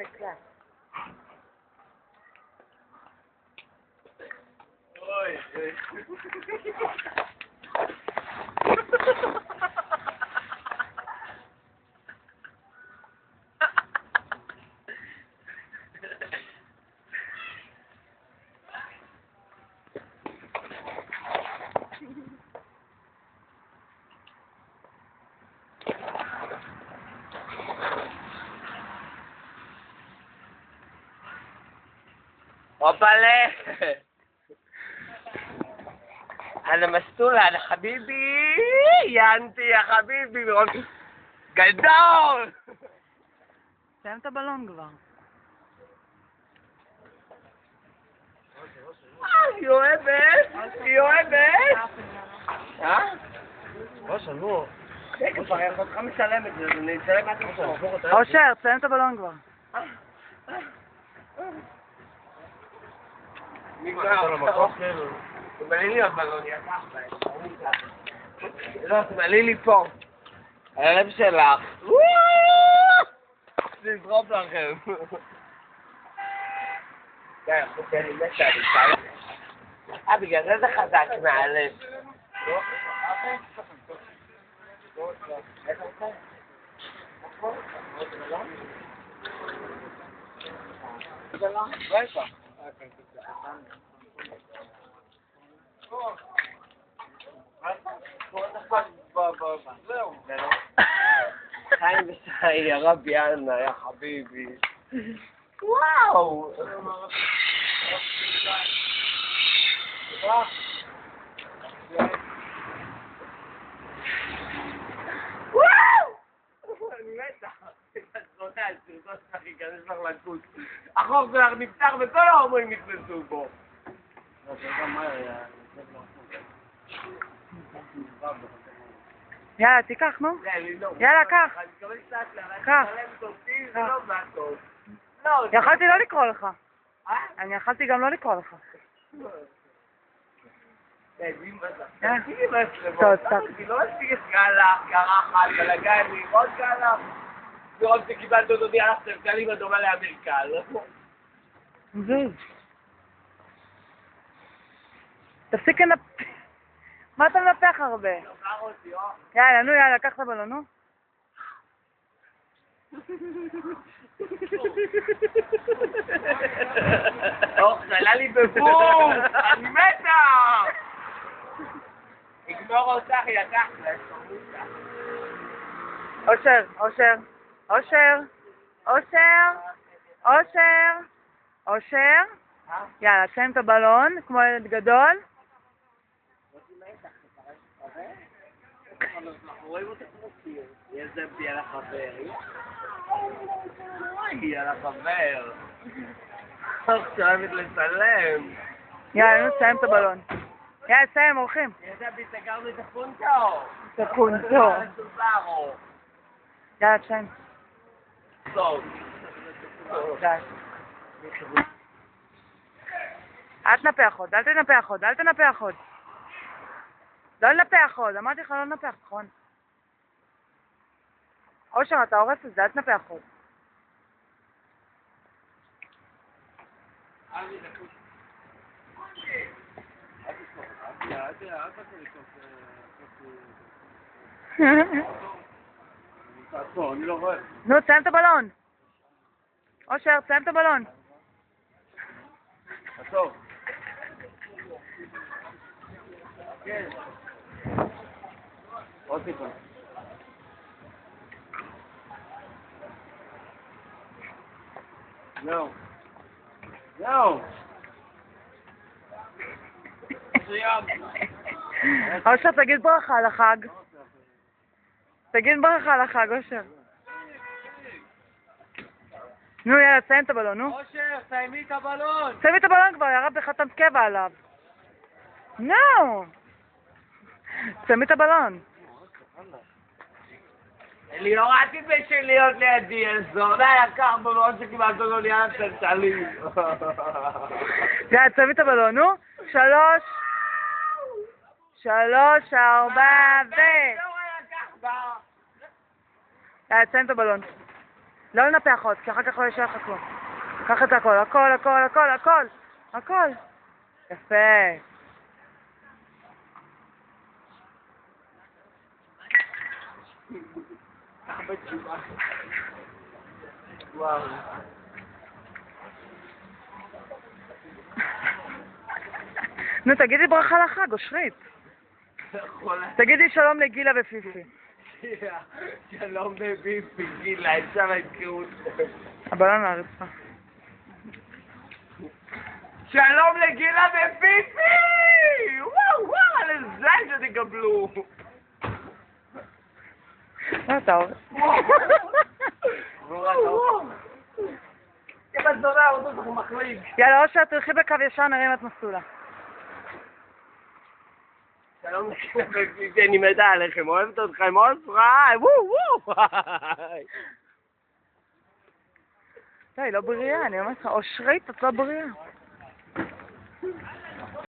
משחק לה. אוי, הופלה! אנה מסטולה, אנה חביבי! ינתי, יא חביבי! גדול! סיים את הבלון כבר. היא אוהבת! היא אוהבת! ראש, נו. כבר יכול אותך משלם את זה, אני אשלם עד עכשיו. אושר, סיים את הבלון כבר. תמלא לי הבלון, יקח בהם. לא, תמלא לי פה. על הלב שלך. נזרום לכם. די, אחותי, אני מתה, אני מתעלם. בגלל זה זה חזק מהלב. חיים ושי, יא רבי אנה, יא חביבי. וואו! אני מתה. הסרטון שלך ייכנס לך לקוץ. החור שלך נפתח וכל ההומואים נכנסו בו. יאללה, תיקח, נו. יאללה, קח. אני מקבל קצת לה, קח. זה לא מהטוב. יכלתי לא לקרוא לך. אני יכלתי גם לא לקרוא לך. היא לא מספיק גלח, גרחת, בלגנים, עוד גלח. מרוב שקיבלת אותו די הלכת קלים הדומה לאמריקל. זוז. תפסיק לנפח. מה אתה מנפח הרבה? יאללה, נו, יאללה, קח את הבלון, נו. חלה לי בבום! אני מתה! נגמור אותך, היא לקחת לה, אושר, אושר, אושר, אושר, אושר, אושר. יאללה, תסיים את הבלון, כמו ילד גדול. אנחנו רואים אותך כמו סיר. איזה בי על החבר. היא על החבר. שאוהבת לצלם. יאללה, נו, תסיים את הבלון. יאללה, תסיים, אורחים. איזה בי סגרנו את הפונטו. את הקונטו. יאללה, תסיים. טוב. די. אל תנפח עוד, אל תנפח עוד, אל תנפח עוד. לא לנפח עוד, אמרתי לך לא לנפח, נכון? אושר, אתה הורס את זה, אל תנפח עוד. נו, תסיים את הבלון. אושר, תסיים את הבלון. טוב. כן. עוד טיפה. זהו. זהו. אושר, תגיד ברכה על החג. תגיד ברכה על החג, אושר. נו, יאללה, תסיים את הבלון, נו. אושר, סיימי את הבלון. סיימי את הבלון כבר, ירד בחתמת קבע עליו. נו! סיימי את הבלון. אני לא ראיתי בשליות לידי, אזור. די, לקח בלון שקיבלת אותו ליד צלצלים. יאללה, סיימי את הבלון, נו. 3, 4, ו... יאללה, תסיים את הבלון. לא לנפח עוד, כי אחר כך לא יישאר לך כלום. קח את הכל, הכל, הכל, הכל, הכל, הכל. יפה. וואו. נו, תגידי ברכה לחג, אושרית. תגידי שלום לגילה ופיפי. שלום לביפי, גילה, אפשר להזכירו אותך. הבלון על הרצפה. שלום לגילה ופיפי! וואו וואו, על הזין שתקבלו! מה אתה אומר? כמה זונה, אותו צריך מחליק. יאללה, אושר, תלכי בקו ישר, נראה אם את מסלולה. שלום לגילה ופיפי, אני מתה עליכם, אוהבת אתכם, אוסריי! וואו וואו! די, לא בריאה, אני אומרת לך, אושרית, את לא בריאה.